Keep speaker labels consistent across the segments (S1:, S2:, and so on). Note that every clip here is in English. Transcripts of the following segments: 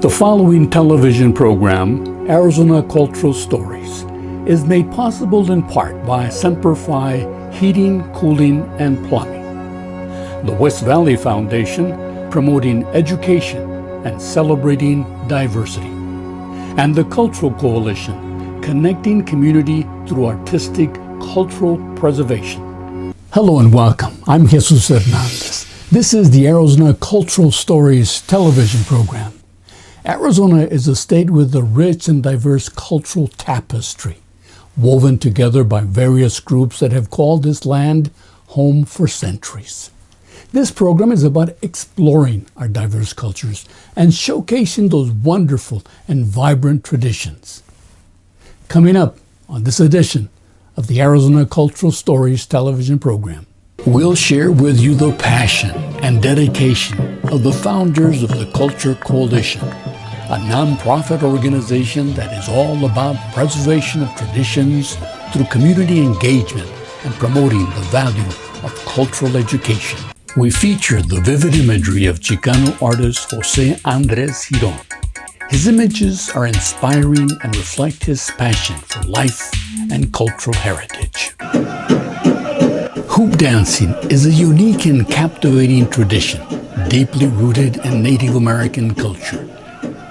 S1: The following television program, Arizona Cultural Stories, is made possible in part by Semper Fi Heating, Cooling, and Plumbing, the West Valley Foundation promoting education and celebrating diversity, and the Cultural Coalition connecting community through artistic cultural preservation. Hello and welcome. I'm Jesus Hernandez. This is the Arizona Cultural Stories television program. Arizona is a state with a rich and diverse cultural tapestry, woven together by various groups that have called this land home for centuries. This program is about exploring our diverse cultures and showcasing those wonderful and vibrant traditions. Coming up on this edition of the Arizona Cultural Stories television program, we'll share with you the passion and dedication of the founders of the Culture Coalition, a nonprofit organization that is all about preservation of traditions through community engagement and promoting the value of cultural education. We feature the vivid imagery of Chicano artist Jose Andres Giron. His images are inspiring and reflect his passion for life and cultural heritage. Hoop dancing is a unique and captivating tradition, deeply rooted in Native American culture.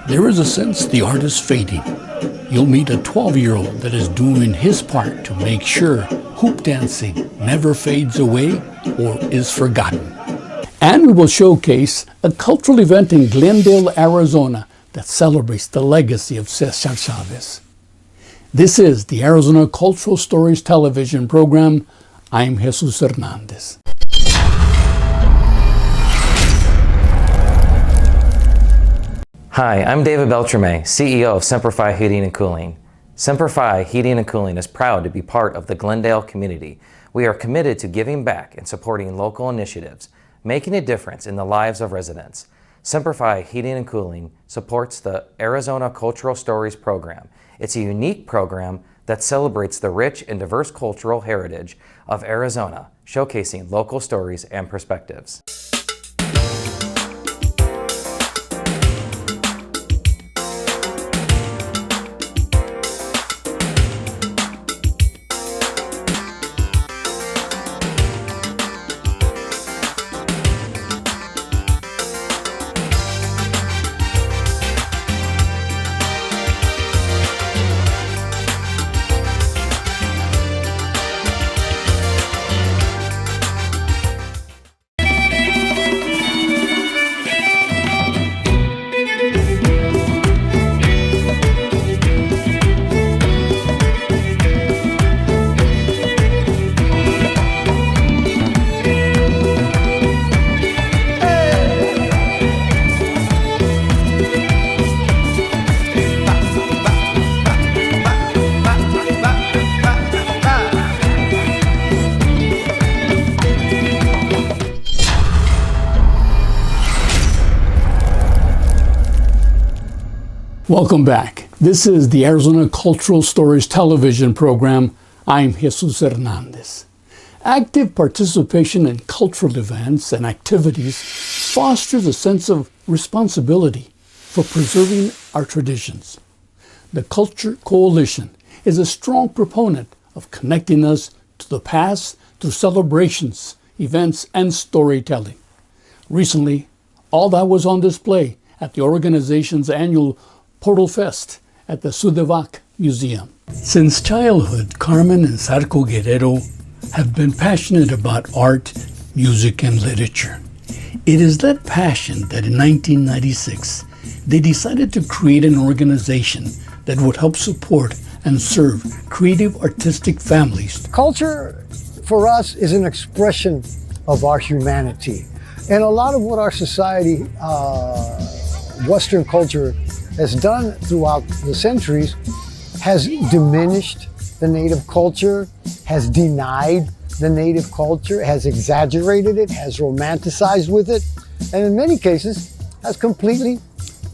S1: There is a sense the art is fading. You'll meet a 12-year-old that is doing his part to make sure hoop dancing never fades away or is forgotten. And we will showcase a cultural event in Glendale, Arizona that celebrates the legacy of Cesar Chavez. This is the Arizona Cultural Stories television program. I'm Jesus Hernandez.
S2: Hi, I'm David Beltrame, CEO of Semper Fi Heating and Cooling. Semper Fi Heating and Cooling is proud to be part of the Glendale community. We are committed to giving back and supporting local initiatives, making a difference in the lives of residents. Semper Fi Heating and Cooling supports the Arizona Cultural Stories program. It's a unique program that celebrates the rich and diverse cultural heritage of Arizona, showcasing local stories and perspectives.
S1: Welcome back. This is the Arizona Cultural Stories television program. I'm Jesus Hernandez. Active participation in cultural events and activities fosters a sense of responsibility for preserving our traditions. The Culture Coalition is a strong proponent of connecting us to the past through celebrations, events, and storytelling. Recently, all that was on display at the organization's annual Portal Fest at the Sudevac Museum. Since childhood, Carmen and Sarco Guerrero have been passionate about art, music, and literature. It is that passion that in 1996, they decided to create an organization that would help support and serve creative artistic families.
S3: Culture for us is an expression of our humanity. And a lot of what our society, Western culture, has done throughout the centuries has diminished the native culture, has denied the native culture, has exaggerated it, has romanticized with it, and in many cases has completely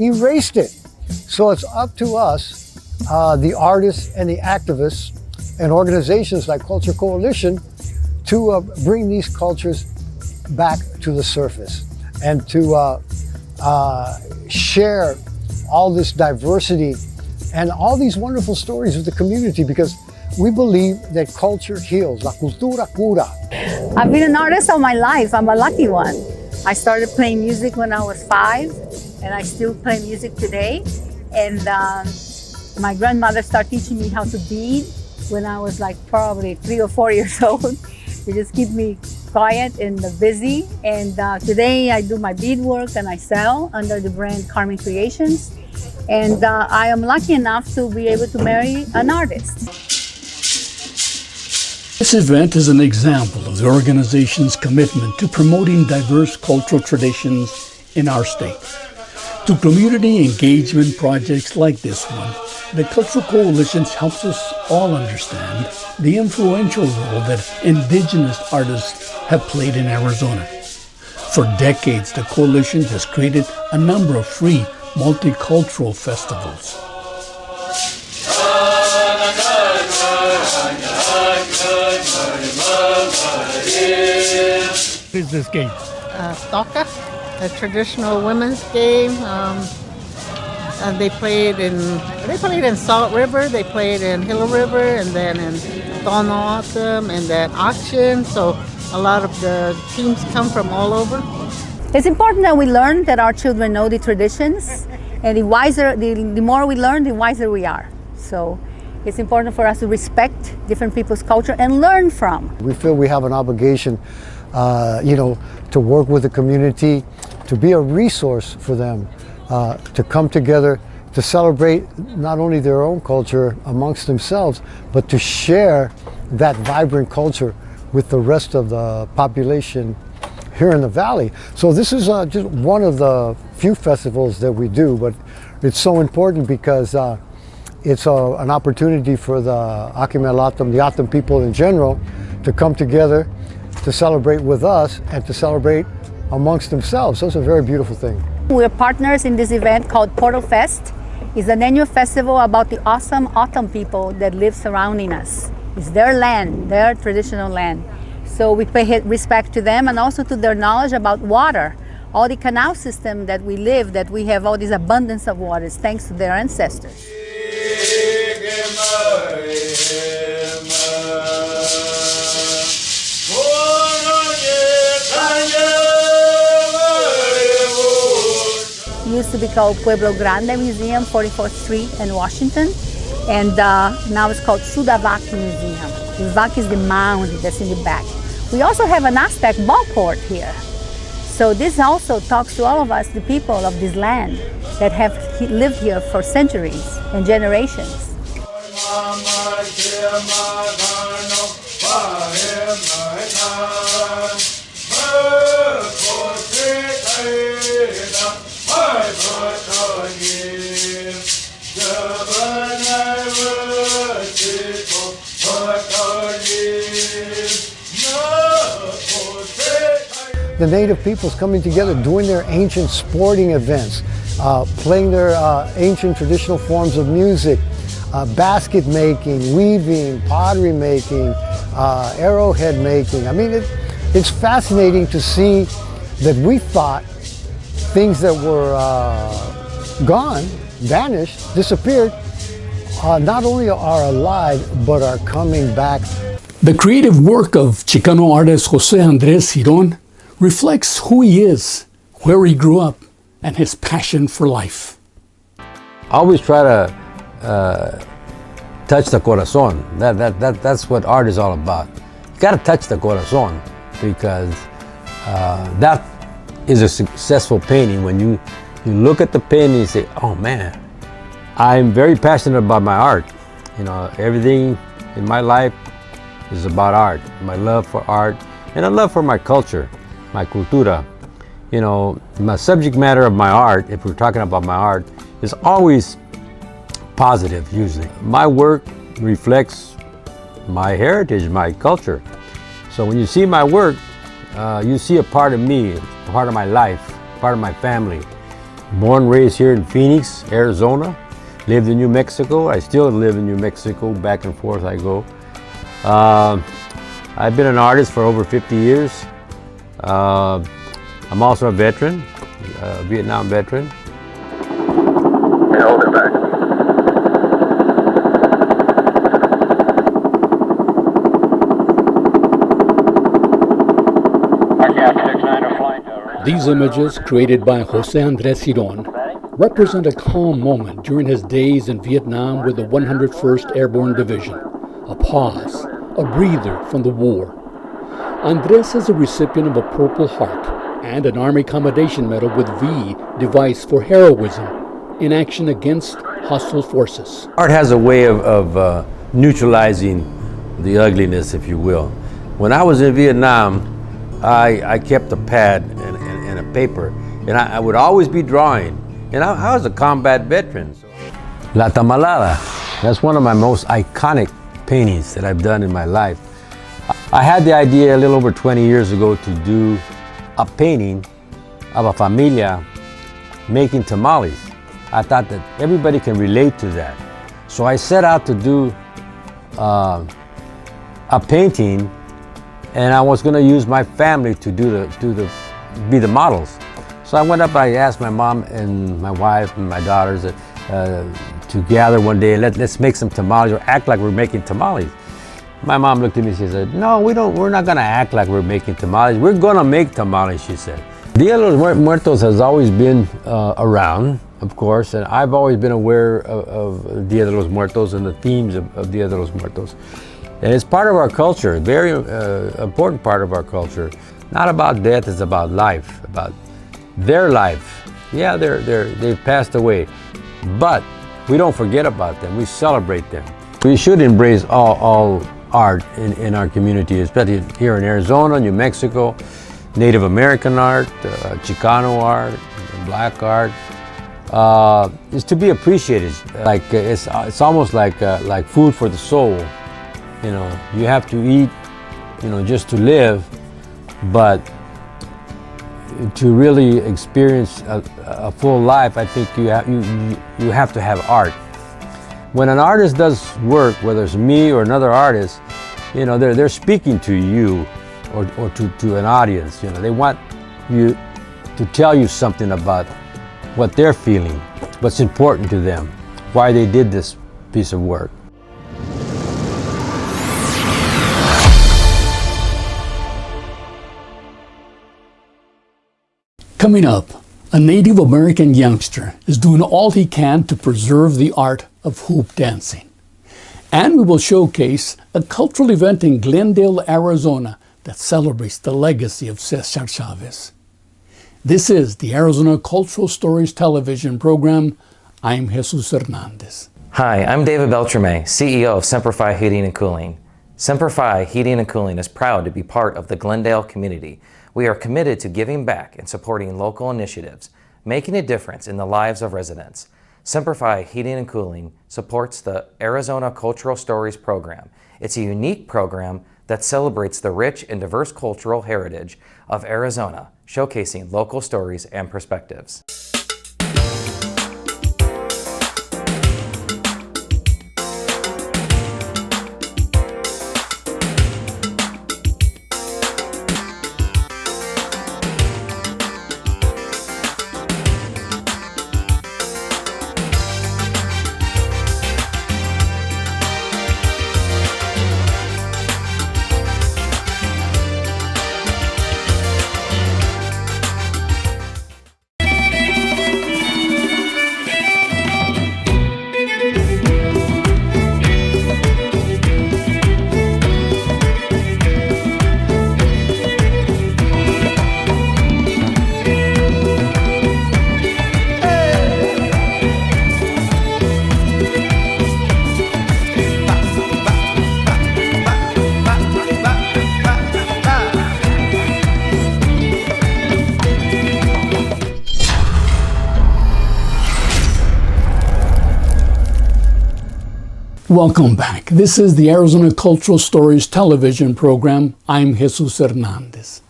S3: erased it. So it's up to us, the artists and the activists and organizations like Culture Coalition to bring these cultures back to the surface and to share all this diversity and all these wonderful stories of the community, because we believe that culture heals. La cultura cura.
S4: I've been an artist all my life. I'm a lucky one. I started playing music when I was 5, and I still play music today. And my grandmother started teaching me how to bead when I was like probably 3 or 4 years old. They just keep me quiet and busy. And today I do my beadwork and I sell under the brand Carmen Creations. And I am lucky enough to be able to marry an artist.
S1: This event is an example of the organization's commitment to promoting diverse cultural traditions in our state. Through community engagement projects like this one, the Cultural Coalition helps us all understand the influential role that indigenous artists have played in Arizona. For decades, the Coalition has created a number of free multicultural festivals. What is this game?
S5: Toca, a traditional women's game. They played in Salt River, they played in Hill River, and then in Dawn Autumn, and then Auction. So a lot of the teams come from all over.
S4: It's important that we learn, that our children know the traditions, and the more we learn, the wiser we are. So it's important for us to respect different people's culture and learn from.
S3: We feel we have an obligation, to work with the community, to be a resource for them, to come together, to celebrate not only their own culture amongst themselves, but to share that vibrant culture with the rest of the population here in the valley. So this is just one of the few festivals that we do, but it's so important because it's an opportunity for the Akim-El-Atom, the Atom people in general, to come together, to celebrate with us, and to celebrate amongst themselves. So it's a very beautiful thing.
S4: We're partners in this event called Portal Fest. It's an annual festival about the awesome Atom people that live surrounding us. It's their land, their traditional land. So we pay respect to them and also to their knowledge about water. All the canal system that we live, that we have all this abundance of water, is thanks to their ancestors. It used to be called Pueblo Grande Museum, 44th Street in Washington, and now it's called Sudavaki Museum. The Vaki is the mound that's in the back. We also have an Aztec ballport here. So this also talks to all of us, the people of this land that have lived here for centuries and generations.
S3: The native peoples coming together, doing their ancient sporting events, playing their ancient traditional forms of music, basket making, weaving, pottery making, arrowhead making. I mean, it's fascinating to see that we thought things that were gone, vanished, disappeared, not only are alive, but are coming back.
S1: The creative work of Chicano artist Jose Andres Giron reflects who he is, where he grew up, and his passion for life.
S6: I always try to touch the corazon. That's what art is all about. You got to touch the corazon, because that is a successful painting. When you look at the painting and say, oh man, I'm very passionate about my art. You know, everything in my life is about art. My love for art and a love for my culture, my cultura. You know, my subject matter of my art, if we're talking about my art, is always positive usually. My work reflects my heritage, my culture. So when you see my work, you see a part of me, a part of my life, part of my family. Born and raised here in Phoenix, Arizona. Lived in New Mexico. I still live in New Mexico. Back and forth I go. I've been an artist for over 50 years. I'm also a veteran, a Vietnam veteran.
S7: hold it back.
S1: These images, created by Jose Andres Giron, represent a calm moment during his days in Vietnam with the 101st Airborne Division, a pause, a breather from the war. Andres is a recipient of a Purple Heart and an Army Commendation Medal with V device for heroism in action against hostile forces.
S6: Art has a way of neutralizing the ugliness, if you will. When I was in Vietnam, I kept a pad and a paper, and I would always be drawing. And I was a combat veteran. La Tamalada, that's one of my most iconic paintings that I've done in my life. I had the idea a little over 20 years ago to do a painting of a familia making tamales. I thought that everybody can relate to that. So I set out to do a painting, and I was going to use my family to be the models. So I went up, I asked my mom and my wife and my daughters to gather one day, let's make some tamales or act like we're making tamales. My mom looked at me and she said, no, we're not gonna act like we're making tamales. We're gonna make tamales, she said. Dia de los Muertos has always been around, of course, and I've always been aware of Dia de los Muertos and the themes of Dia de los Muertos. And it's part of our culture, very important part of our culture. Not about death, it's about life, about their life. Yeah, they've passed away, but we don't forget about them, we celebrate them. We should embrace all art in our community, especially here in Arizona, New Mexico, Native American art, Chicano art, black art, is to be appreciated. Like it's almost like food for the soul. You know, you have to eat, just to live, but to really experience a full life, I think you have to have art. When an artist does work, whether it's me or another artist, they're speaking to you or to an audience. They want you to tell you something about what they're feeling, what's important to them, why they did this piece of work.
S1: Coming up, a Native American youngster is doing all he can to preserve the art of hoop dancing. And we will showcase a cultural event in Glendale, Arizona that celebrates the legacy of Cesar Chavez. This is the Arizona Cultural Stories television program. I'm Jesus Hernandez.
S2: Hi, I'm David Beltrame, CEO of Semper Fi Heating and Cooling. Semper Fi Heating and Cooling is proud to be part of the Glendale community. We are committed to giving back and supporting local initiatives, making a difference in the lives of residents. Semper Fi Heating and Cooling supports the Arizona Cultural Stories program. It's a unique program that celebrates the rich and diverse cultural heritage of Arizona, showcasing local stories and perspectives.
S1: Welcome back. This is the Arizona Cultural Stories television program. I'm Jesus Hernandez.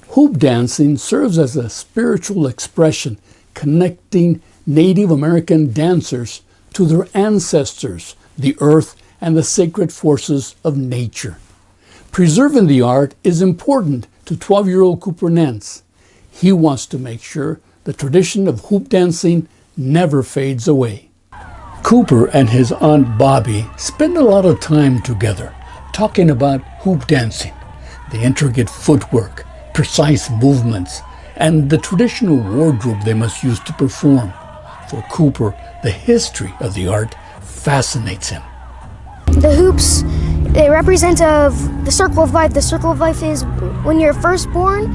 S1: Hoop dancing serves as a spiritual expression connecting Native American dancers to their ancestors, the earth, and the sacred forces of nature. Preserving the art is important to 12-year-old Cooper Nance. He wants to make sure the tradition of hoop dancing never fades away. Cooper and his Aunt Bobby spend a lot of time together talking about hoop dancing, the intricate footwork, precise movements, and the traditional wardrobe they must use to perform. For Cooper, the history of the art fascinates him.
S7: The hoops, they represent the circle of life. The circle of life is when you're first born,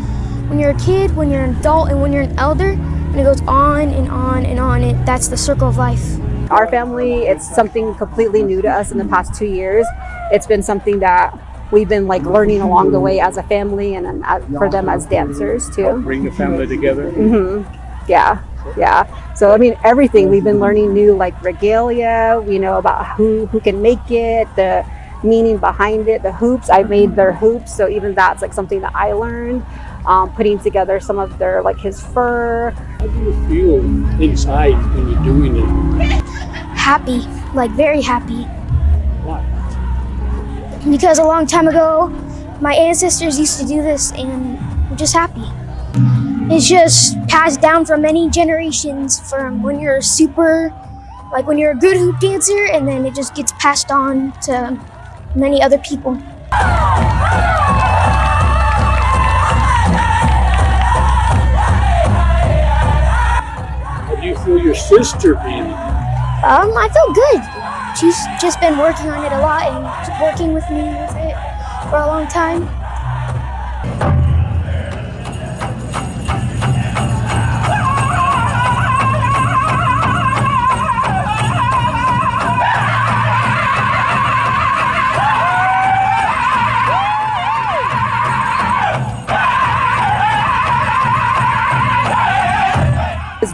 S7: when you're a kid, when you're an adult, and when you're an elder, and it goes on and on and on. That's the circle of life.
S8: Our family, it's something completely new to us in the past 2 years. It's been something that we've been like learning along the way as a family, and then for them as dancers too.
S1: Bring the family together.
S8: Yeah. So I mean, everything we've been learning new, like regalia, about who can make it, the meaning behind it, the hoops. I made their hoops, so even that's like something that I learned. Putting together some of their, like his fur.
S1: How do you feel inside when you're doing it?
S7: Happy, like very happy.
S1: Why?
S7: Because a long time ago, my ancestors used to do this, and I'm just happy. It's just passed down from many generations, from when you're when you're a good hoop dancer, and then it just gets passed on to many other people.
S1: How do you feel your sister being?
S7: I feel good. She's just been working on it a lot and working with me with it for a long time.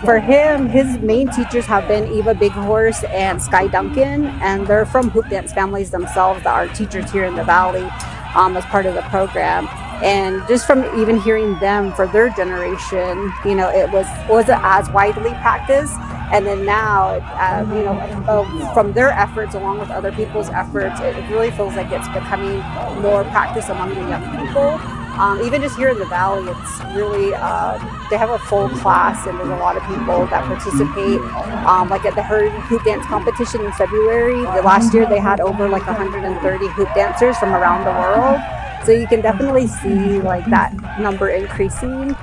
S8: For him, his main teachers have been Eva Big Horse and Sky Duncan, and they're from hoop dance families themselves that are teachers here in the Valley as part of the program. And just from even hearing them for their generation, it wasn't as widely practiced. And then now, from their efforts along with other people's efforts, it really feels like it's becoming more practiced among the young people. Even just here in the Valley, it's really, they have a full class, and there's a lot of people that participate. Like at the hoop dance competition in February, last year they had over like 130 hoop dancers from around the world. So you can definitely see like that number increasing.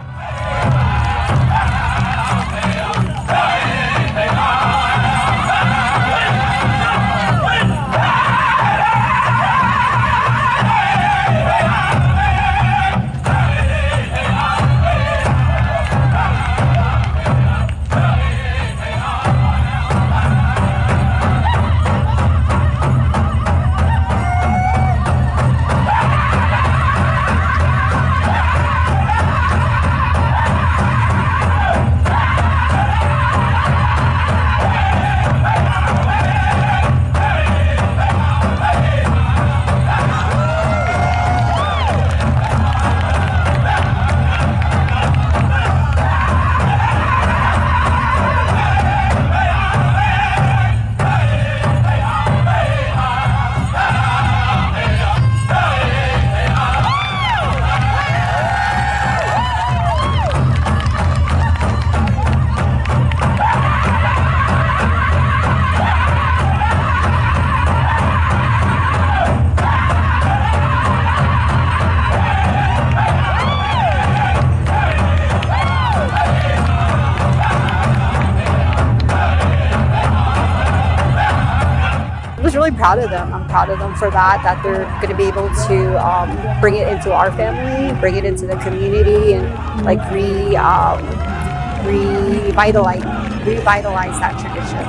S8: Really proud of them. I'm proud of them for that they're going to be able to bring it into our family, bring it into the community, and like revitalize that tradition.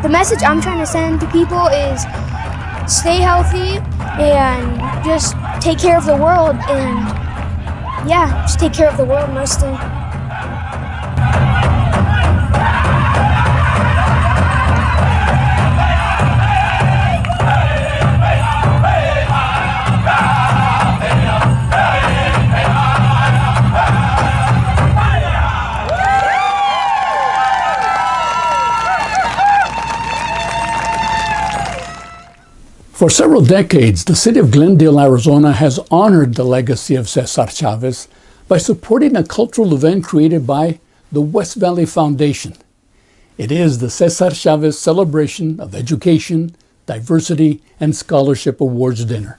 S7: the message I'm trying to send to people is stay healthy and just take care of the world, and yeah, just take care of the world mostly.
S1: For several decades, the city of Glendale, Arizona has honored the legacy of Cesar Chavez by supporting a cultural event created by the West Valley Foundation. It is the Cesar Chavez Celebration of Education, Diversity, and Scholarship Awards Dinner.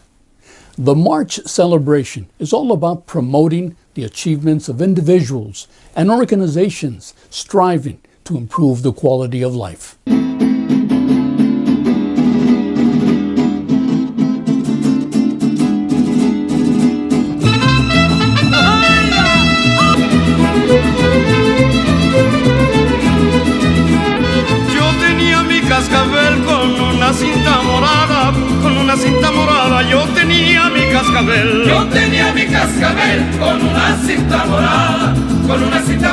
S1: The March celebration is all about promoting the achievements of individuals and organizations striving to improve the quality of life.
S9: Cascabel con una cinta morada, yo tenía mi cascabel. Yo tenía mi cascabel con una cinta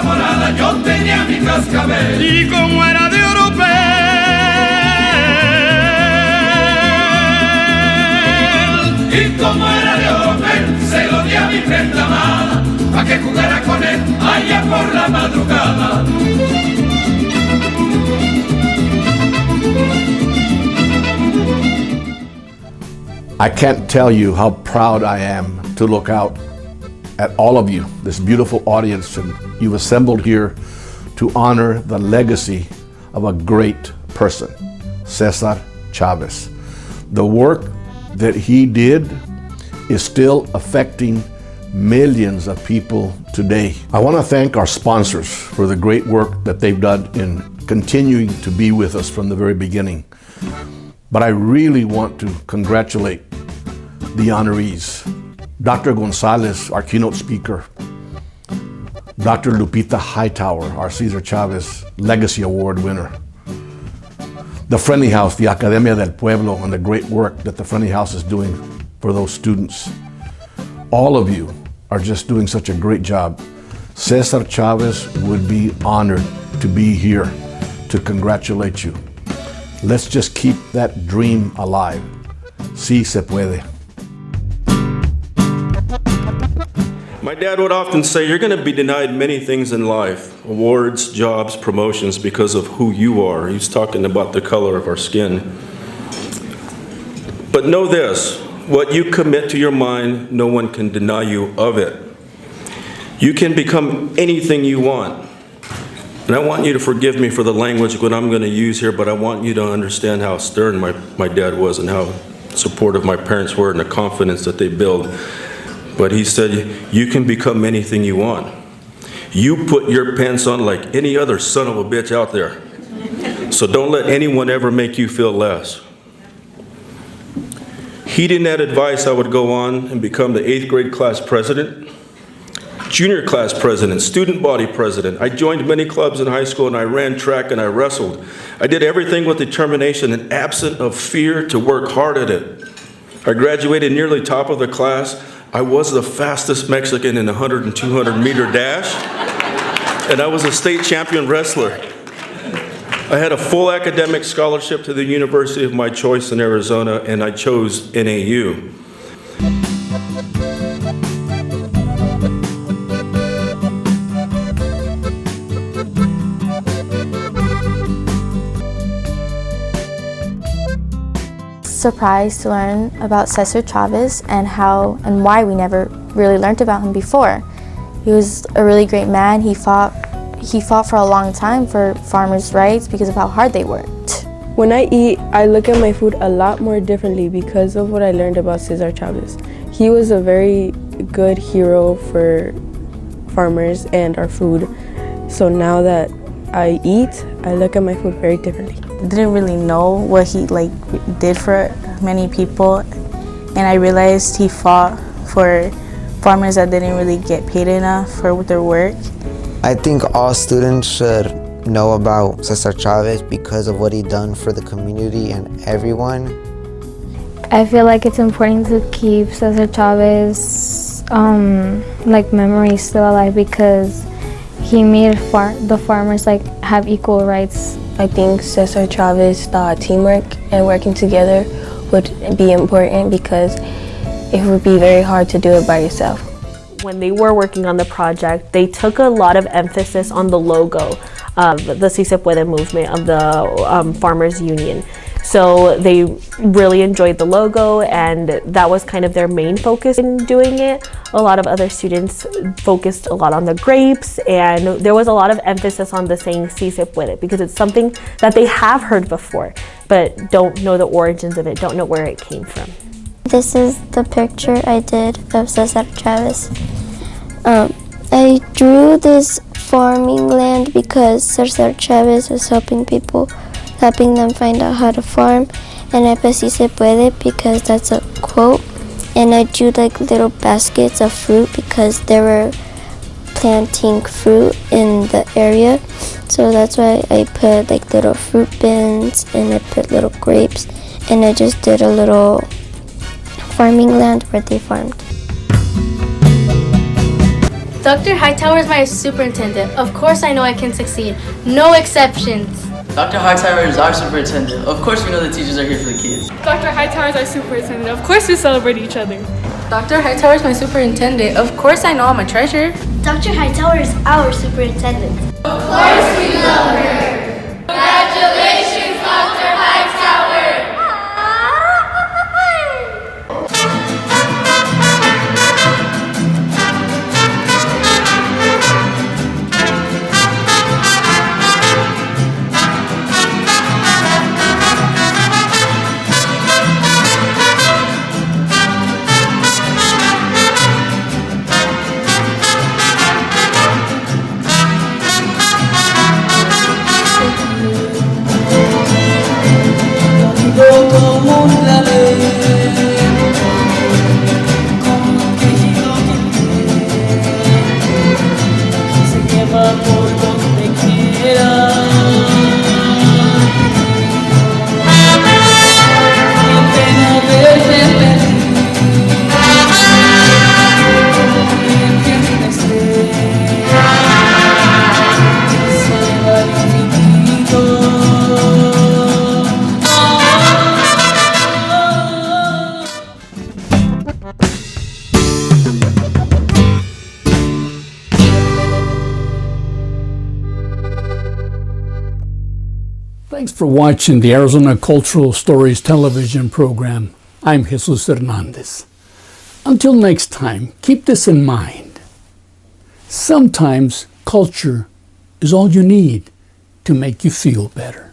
S9: morada, yo tenía mi cascabel. Y como era de oropel, se lo di a mi prenda amada, pa' que jugara con él allá por la madrugada.
S10: I can't tell you how proud I am to look out at all of you, this beautiful audience, and you've assembled here to honor the legacy of a great person, Cesar Chavez. The work that he did is still affecting millions of people today. I want to thank our sponsors for the great work that they've done in continuing to be with us from the very beginning. But I really want to congratulate the honorees. Dr. Gonzalez, our keynote speaker. Dr. Lupita Hightower, our Cesar Chavez Legacy Award winner. The Friendly House, the Academia del Pueblo, and the great work that the Friendly House is doing for those students. All of you are just doing such a great job. Cesar Chavez would be honored to be here to congratulate you. Let's just keep that dream alive. Sí se puede.
S9: My dad would often say, you're going to be denied many things in life, awards, jobs, promotions, because of who you are. He's talking about the color of our skin. But know this, what you commit to your mind, no one can deny you of it. You can become anything you want. And I want you to forgive me for the language that I'm going to use here, but I want you to understand how stern my dad was and how supportive my parents were and the confidence that they built. But he said, you can become anything you want. You put your pants on like any other son of a bitch out there. So don't let anyone ever make you feel less. Heeding that advice, I would go on and become the 8th grade class president, junior class president, student body president. I joined many clubs in high school and I ran track and I wrestled. I did everything with determination and absent of fear to work hard at it. I graduated nearly top of the class. I was the fastest Mexican in the 100 and 200 meter dash. And I was a state champion wrestler. I had a full academic scholarship to the university of my choice in Arizona, and I chose NAU.
S11: Surprised to learn about Cesar Chavez and how and why we never really learned about him before. He was a really great man. He fought for a long time for farmers' rights because of how hard they worked.
S12: When I eat, I look at my food a lot more differently because of what I learned about Cesar Chavez. He was a very good hero for farmers and our food. So now that I eat, I look at my food very differently.
S11: Didn't really know what he did for many people, and I realized he fought for farmers that didn't really get paid enough for their work.
S13: I think all students should know about Cesar Chavez because of what he done for the community and everyone.
S11: I feel like it's important to keep Cesar Chavez memory still alive because he made the farmers have equal rights.
S12: I think Cesar Chavez thought teamwork and working together would be important because it would be very hard to do it by yourself.
S14: When they were working on the project, they took a lot of emphasis on the logo of the Si Se Puede movement of the Farmers Union. So they really enjoyed the logo, and that was kind of their main focus in doing it. A lot of other students focused a lot on the grapes, and there was a lot of emphasis on the saying Si Se Puede because it's something that they have heard before, but don't know the origins of it, don't know where it came from.
S11: This is the picture I did of Cesar Chavez. I drew this farming land because Cesar Chavez was helping them find out how to farm, and I put Si Se Puede because that's a quote, and I drew little baskets of fruit because they were planting fruit in the area, so that's why I put little fruit bins and I put little grapes, and I just did a little farming land where they farmed.
S15: Dr. Hightower is my superintendent. Of course I know I can succeed. No exceptions.
S16: Dr. Hightower is our superintendent. Of course we know the teachers are here for the kids.
S17: Dr. Hightower is our superintendent. Of course we celebrate each other.
S15: Dr. Hightower is my superintendent. Of course I know I'm a treasure.
S7: Dr. Hightower is our superintendent.
S15: Of course we love her. Congratulations, Dr. Hightower.
S1: Thanks for watching the Arizona Cultural Stories television program. I'm Jesus Hernandez. Until next time, keep this in mind. Sometimes culture is all you need to make you feel better.